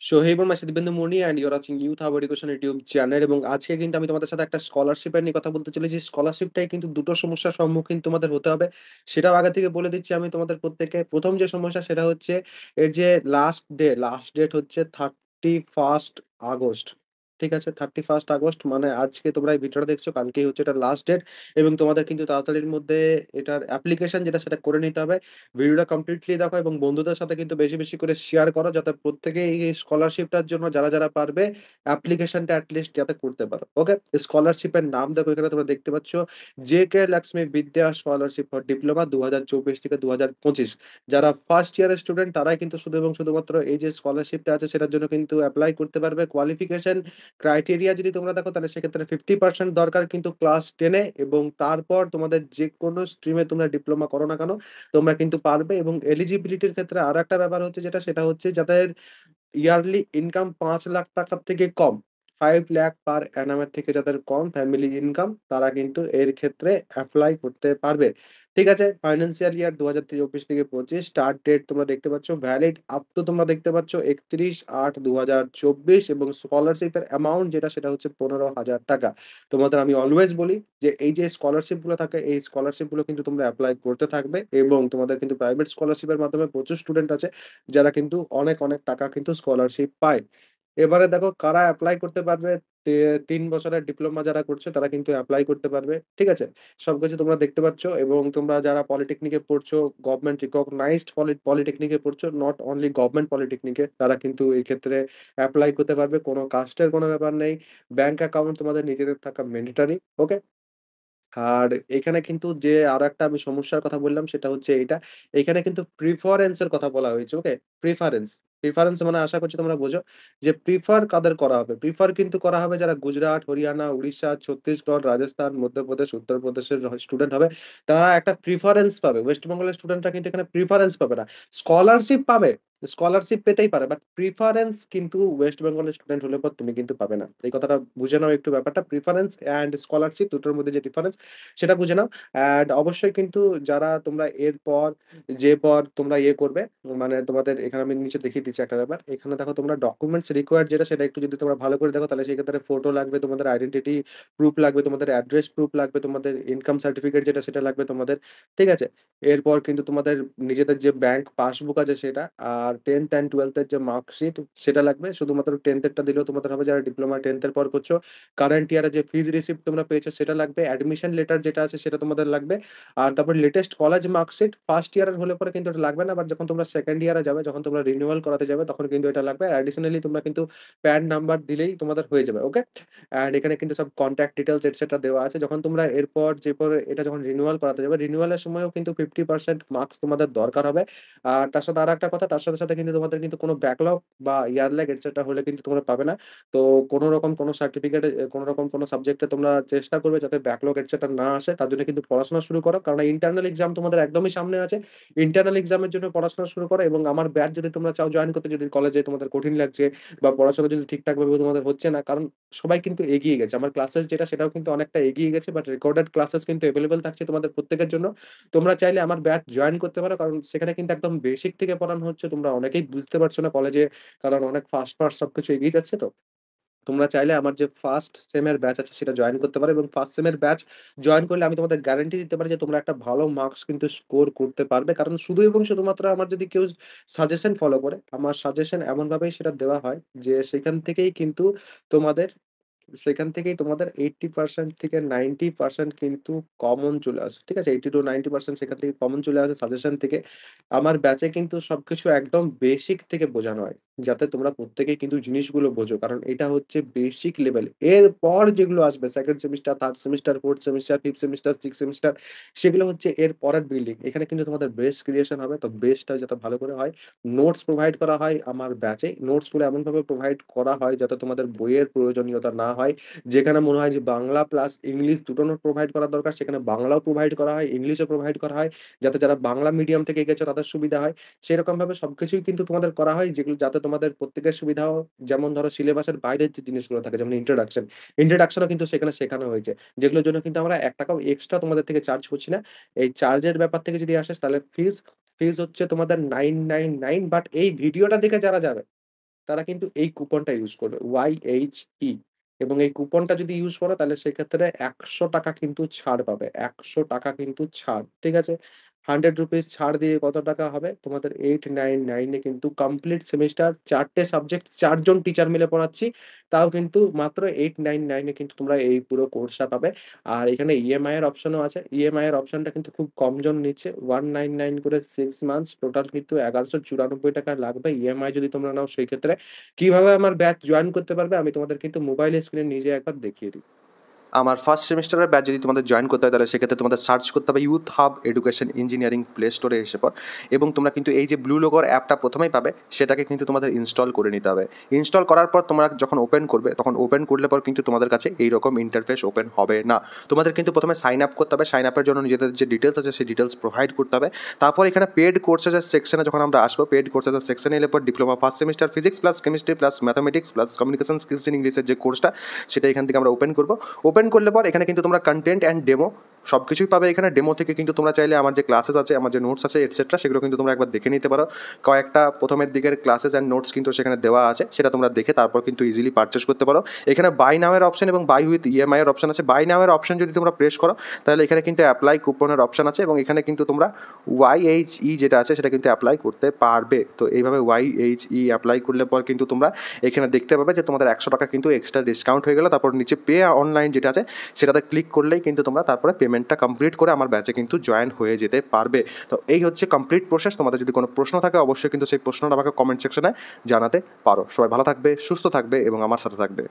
So hey everyone, myself Dibyendu Murni and you're watching Youth Hub Education YouTube channel এবং আজকে কিন্তু আমি তোমাদের সাথে একটা স্কলারশিপের নিয়ে কথা বলতে চলেছি। স্কলারশিপটাই কিন্তু দুটো সমস্যার সম্মুখীন তোমাদের হতে হবে। সেটাও আগে থেকে বলে দিচ্ছি আমি তোমাদের প্রত্যেককে। ১ম যে সমস্যা সেটা হচ্ছে এর যে লাস্ট ডেট হচ্ছে 31st আগস্ট। ঠিক আছে? 31st আগস্ট মানে আজকে তোমরা এই ভিডিওটা দেখছো, কালকেই হচ্ছে এটার লাস্ট ডেট এবং তোমাদের কিন্তু তাড়াতাড়ির মধ্যে এটার অ্যাপ্লিকেশন যেটা সেটা করে নিতে হবে। ভিডিওটা কমপ্লিটলি দেখো এবং বন্ধুদের সাথে কিন্তু বেশি করে শেয়ার করো যাতে প্রত্যেকেই এই স্কলারশিপটার জন্য যারা পারবে অ্যাপ্লিকেশনটা এট লিস্ট যাতে করতে পারো। ওকে? স্কলারশিপের নাম দেখো এখানে তোমরা দেখতে পাচ্ছ। জেকে লক্ষ্মী বিদ্যা স্কলারশিপ ফর ডিপ্লোমা ২০২৪ থেকে ২০২৫। যারা ফার্স্ট ইয়ারের স্টুডেন্ট তারাই কিন্তু শুধু এবং শুধুমাত্র এই যে স্কলারশিপটা আছে সেটার জন্য কিন্তু এপ্লাই করতে পারবে। কোয়ালিফিকেশন ক্রাইটেরিয়া যদি তোমরা দেখো তাহলে সেক্ষেত্রে 50% দরকার কিন্তু ক্লাস 10 এ এবং তারপর তোমাদের যেকোনো স্ট্রিমে তোমরা ডিপ্লোমা করো না কেন তোমরা কিন্তু পারবে এবং এলিজিবিলিটির ক্ষেত্রে আরেকটা ব্যাপার হচ্ছে সেটা হচ্ছে যাদের ইয়ারলি ইনকাম ৳৫,০০,০০০ থেকে কম, 5 লাখ পার অ্যানাম এর থেকে যাদের কম ফ্যামিলি ইনকাম তারা কিন্তু এর ক্ষেত্রে এপ্লাই করতে পারবে। ঠিক আছে? ফাইন্যান্সিয়াল ইয়ার ২০২৪ থেকে ২৫ স্টার্ট ডেট তোমরা দেখতে পাচ্ছ। ভ্যালিড আপ টু তোমরা দেখতে পাচ্ছ ৩১/৮/২০২৪ এবং স্কলারশিপের অ্যামাউন্ট যেটা সেটা হচ্ছে ৳১৫,০০০। তোমাদের আমি অলওয়েজ বলি যে এই যে স্কলারশিপ গুলো থাকে এই স্কলারশিপ গুলো কিন্তু তোমরা এপ্লাই করতে থাকবে এবং তোমাদের কিন্তু প্রাইভেট স্কলারশিপের মাধ্যমে প্রচুর স্টুডেন্ট আছে যারা কিন্তু অনেক টাকা কিন্তু স্কলারশিপ পায়। এবারে দেখো কারা এপ্লাই করতে পারবে, ৩ বছরের ডিপ্লোমা যারা করছে তারা কিন্তু এপ্লাই করতে পারবে। ঠিক আছে? সবকিছু তোমরা দেখতে পাচ্ছ এবং তোমরা যারা পলিটেকনিক এ পড়ছো, গভর্নমেন্ট রিকগনাইজড পলিটেকনিক এ পড়ছো, নট অনলি গভর্নমেন্ট পলিটেকনিক এ, তারা কিন্তু এই ক্ষেত্রে এপ্লাই করতে পারবে। কোন কাস্টের কোন ব্যাপার নেই। ব্যাংক অ্যাকাউন্ট তোমাদের নিজেদের থাকা ম্যান্ডেটরি। ওকে? আর এখানে কিন্তু যে আরেকটা আমি সমস্যার কথা বললাম সেটা হচ্ছে এইটা। এখানে কিন্তু প্রিফারেন্স এর কথা বলা হয়েছে। ওকে? প্রিফারেন্স। প্রিফারেন্স মানে আশা করছি তোমরা বোঝো যে প্রিফার কাদের করা হবে। প্রিফার কিন্তু করা হবে যারা গুজরাট, হরিয়ানা, উড়িষ্যা, ছত্তিশগড়, রাজস্থান, মধ্যপ্রদেশ, উত্তরপ্রদেশের স্টুডেন্ট হবে। তারা একটা প্রিফারেন্স পাবে। ওয়েস্ট বেঙ্গলের স্টুডেন্টরা কিন্তু এখানে প্রিফারেন্স পাবে না। স্কলারশিপ পাবে। স্কলারশিপ পেতেই পারে। বাট প্রিফারেন্স কিন্তু ওয়েস্ট বেঙ্গলের স্টুডেন্ট হলে পর তুমি কিন্তু পাবে না। এই কথাটা বুঝে নাও একটু ব্যাপারটা। প্রিফারেন্স অ্যান্ড স্কলারশিপ দুটোর মধ্যে যে ডিফারেন্স সেটা বুঝে নাও। অ্যান্ড অবশ্যই কিন্তু যারা তোমরা এরপর যে পর তোমরা ইয়ে করবে, মানে তোমাদের এখানে আমি নিচে দেখিয়ে দিচ্ছি একটা ব্যাপার। এখানে দেখো তোমরা ডকুমেন্টস রিকোয়ার্ড যেটা সেটা একটু যদি তোমরা ভালো করে দেখো তাহলে সেক্ষেত্রে ফটো লাগবে, তোমাদের আইডেন্টিটি প্রুফ লাগবে, তোমাদের অ্যাড্রেস প্রুফ লাগবে, তোমাদের ইনকাম সার্টিফিকেট যেটা সেটা লাগবে তোমাদের। ঠিক আছে? এরপর কিন্তু তোমাদের নিজেদের যে ব্যাংক পাসবুক আছে সেটা, আর 10th অ্যান্ড 12th এর যে মার্কশিট সেটা লাগবে। শুধুমাত্র 10th এরটা দিলেও তোমাদের হবে যারা ডিপ্লোমা 10th এর পর করছো। কারেন্ট ইয়ারে যে ফিজ রিসিপ্ট তোমরা পেয়েছো সেটা লাগবে। অ্যাডমিশন লেটার যেটা আছে সেটা তোমাদের লাগবে। আর তারপর লেটেস্ট কলেজ মার্কশিট ফার্স্ট ইয়ারের হলে পরে কিন্তু এটা লাগবে না। বাট যখন তোমরা সেকেন্ড ইয়ারে যাবে, যখন তোমরা রিনিউয়াল করাতে যাবে তখন কিন্তু এটা লাগবে। আর অ্যাডিশনালি তোমরা কিন্তু প্যান নাম্বার দিলেই তোমাদের হয়ে যাবে। ওকে? অ্যান্ড এখানে কিন্তু সব কনট্যাক্ট ডিটেইলস এটসেট্রা দেওয়া আছে। যখন তোমরা এরপর এটা যখন রিনিউয়াল করাতে যাবে, রিনিউয়ালের সময়ও কিন্তু 50% মার্কস তোমাদের দরকার হবে। আর তার সাথে আরেকটা কথা, তার সাথে কিন্তু তোমাদের কিন্তু কোনো ব্যাকলগ বা ইয়ার ল্যাগ এটসেট্রা হলে কিন্তু তোমরা পাবে না। তো কোনো রকম কোনো সার্টিফিকেটে কোনো রকম কোনো সাবজেক্টে তোমরা চেষ্টা করবে যাতে ব্যাকলগ এটসেট্রা না আসে। তার জন্য কিন্তু পড়াশোনা শুরু করো। কারণ ইন্টারনাল এক্সাম তোমাদের একদমই সামনে আছে। ইন্টারনাল এক্সামের জন্য পড়াশোনা শুরু করো এবং আমার ব্যাচ যদি তোমরা চাও জয়েন করতে, যদি কলেজে তোমাদের কঠিন লাগছে বা পড়াশোনা যদি ঠিকঠাকভাবে তোমাদের হচ্ছে না, কারণ সবাই কিন্তু এগিয়ে গেছে। আমার ক্লাসেস যেটা সেটাও কিন্তু অনেকটা এগিয়ে গেছে। বাট রেকর্ডেড ক্লাসেস কিন্তু এভেইলেবল থাকছে তোমাদের প্রত্যেকের জন্য। তোমরা চাইলে আমার ব্যাচ জয়েন করতে পারো। কারণ সেখানে কিন্তু একদম বেসিক থেকে পড়ানো হচ্ছে। তোমরা অনেকেই বুঝতে পারছো না কলেজে, কারণ অনেক ফাস্ট সবকিছু এগিয়ে যাচ্ছে তো। তোমরা চাইলে আমার যে ফার্স্ট সেমের ব্যাচ আছে সেটা জয়েন করতে পারো এবং ফার্স্ট সেমের ব্যাচ জয়েন করলে আমি তোমাদের গ্যারান্টি দিতে পারি যে তোমরা একটা ভালো মার্কস কিন্তু স্কোর করতে পারবে। কারণ শুধু এবং শুধুমাত্র আমার যদি কেউ সাজেশন ফলো করে, আমার সাজেশন এমনভাবেই সেটা দেওয়া হয় যে তোমাদের সেখান থেকেই তোমাদের 80% থেকে 90% কিন্তু কমন চলে আসে। ঠিক আছে? 80 to 90% সেখান থেকে কমন চলে আসে সাজেশন থেকে। আমার ব্যাচে কিন্তু সবকিছু একদম বেসিক থেকে বোঝানো হয়। যাতে তোমরা প্রত্যেকেই কিন্তু জিনিসগুলো বোঝো। কারণ এটা হচ্ছে বেসিক লেভেল। এরপর যেগুলো আসবে 2nd semester, 3rd semester, 4th semester, 5th semester, 6th semester, সেগুলো হচ্ছে এর পরের বিল্ডিং। এখানে কিন্তু তোমাদের বেস ক্রিয়েশন হবে। তো বেসটা যাতে ভালো করে হয়, নোটস প্রোভাইড করা হয় আমার ব্যাচে। নোটসগুলো এমনভাবে প্রোভাইড করা হয় যাতে তোমাদের বইয়ের প্রয়োজনীয়তা না হয়। যেখানে মনে হয় যে বাংলা প্লাস ইংলিশ দুটো নোট প্রোভাইড করা দরকার, সেখানে বাংলাও প্রোভাইড করা হয়, ইংলিশও প্রোভাইড করা হয়। যাতে যারা বাংলা মিডিয়াম থেকে গেছো তাদের সুবিধা হয়। সেরকমভাবে সবকিছুই কিন্তু তোমাদের করা হয় যেগুলো যাতে তোমাদের প্রত্যেকের সুবিধা হয়। যেমন ধরো সিলেবাসের বাইরের যে জিনিসগুলো থাকে যেমন ইন্ট্রোডাকশন। ইন্ট্রোডাকশনও কিন্তু সেখানে শেখানো হয়েছে। যেগুলোর জন্য কিন্তু আমরা ৳১ ও এক্সট্রা তোমাদের থেকে চার্জ করছি না। এই চার্জের ব্যাপার থেকে যদি আসে তাহলে ফিজ হচ্ছে তোমাদের 999 বাট এই ভিডিওটা দেখে যারা যাবে তারা কিন্তু এই কুপনটা ইউজ করবে YHE এবং এই কুপনটা যদি ইউজ করো তাহলে সেক্ষেত্রে ৳১০০ কিন্তু ছাড় পাবে। ৳১০০ কিন্তু ছাড়। ঠিক আছে? ৳100 ছাড় দিয়ে কত টাকা হবে? তোমাদের 899 এ কিন্তু কমপ্লিট সেমিস্টার ৪ টে সাবজেক্ট ৪ জন টিচার মিলে পড়াচ্ছি। তাও কিন্তু মাত্র 899 এ কিন্তু তোমরা এই পুরো কোর্সটা পাবে। আর এখানে ইএমআই এর অপশনও আছে। ইএমআই এর অপশনটা কিন্তু খুব কম জন নিচ্ছে। 199 করে 6 মান্থস টোটাল কিন্তু ৳১১৯৪ লাগবে। ইএমআই যদি তোমরা নাও সেই ক্ষেত্রে কিভাবে আমার ব্যাচ জয়েন করতে পারবে আমি তোমাদের কিন্তু মোবাইল স্ক্রিনে নিজে একবার দেখিয়ে দিই। আমার ফার্স্ট সেমিস্টারের ব্যাচ যদি তোমাদের জয়েন করতে হয় তাহলে সেক্ষেত্রে তোমাদের সার্চ করতে হবে youth hub education engineering play স্টোরে এসে পর এবং তোমরা কিন্তু এই যে ব্লু লোগোর অ্যাপটা প্রথমেই পাবে সেটাকে কিন্তু তোমাদের ইনস্টল করে নিতে হবে। ইনস্টল করার পর তোমরা যখন ওপেন করবে তখন ওপেন করলে পর কিন্তু তোমাদের কাছে এইরকম ইন্টারফেস ওপেন হবে না। তোমাদের কিন্তু প্রথমে সাইন আপ করতে হবে। সাইন আপের জন্য নিজেদের যে ডিটেলস আছে সেই ডিটেলস প্রোভাইড করতে হবে। তারপর এখানে পেড কোর্সেসের সেকশনে যখন আমরা আসবো, পেড কোর্সেসের সেকশনে এলে পর diploma first semester physics plus chemistry plus mathematics plus communication skills in ইংলিশের যে কোর্সটা সেটা এখান থেকে আমরা ওপেন করবো। ওপেন করলে পর এখানে কিন্তু তোমরা কন্টেন্ট অ্যান্ড ডেমো সব কিছুই পাবে। এখানে ডেমো থেকে কিন্তু তোমরা চাইলে আমার যে ক্লাসেস আছে, আমার যে নোটস আছে এটসেট্রা সেগুলো কিন্তু তোমরা একবার দেখে নিতে পারো। কয়েকটা প্রথমের দিকের ক্লাসেস অ্যান্ড নোটস কিন্তু সেখানে দেওয়া আছে, সেটা তোমরা দেখে তারপর কিন্তু ইজিলি পারচেস করতে পারো। এখানে বাই নাও এর অপশন এবং বাই উইথ ইএমআই এর অপশন আছে। বাই নাও এর অপশন যদি তোমরা প্রেস করো তাহলে এখানে কিন্তু অ্যাপ্লাই কুপনের অপশন আছে এবং এখানে কিন্তু তোমরা YHE যেটা আছে সেটা কিন্তু অ্যাপ্লাই করতে পারবে। তো এইভাবে YHE অ্যাপ্লাই করলে পর কিন্তু তোমরা এখানে দেখতে পাবে যে তোমাদের ৳১০০ কিন্তু এক্সট্রা ডিসকাউন্ট হয়ে গেল। তারপর নিচে পে অনলাইন যেটা আছে সেটাতে ক্লিক করলেই কিন্তু তোমরা তারপরে পেমেন্টটা কমপ্লিট করে আমার ব্যাচে কিন্তু জয়েন হয়ে যেতে পারবে। তো এই হচ্ছে কমপ্লিট প্রসেস। তোমাদের যদি কোনো প্রশ্ন থাকে অবশ্যই কিন্তু সেই প্রশ্নটা আমাকে কমেন্ট সেকশনে জানাতে পারো। সবাই ভালো থাকবে, সুস্থ থাকবে এবং আমার সাথে থাকবে।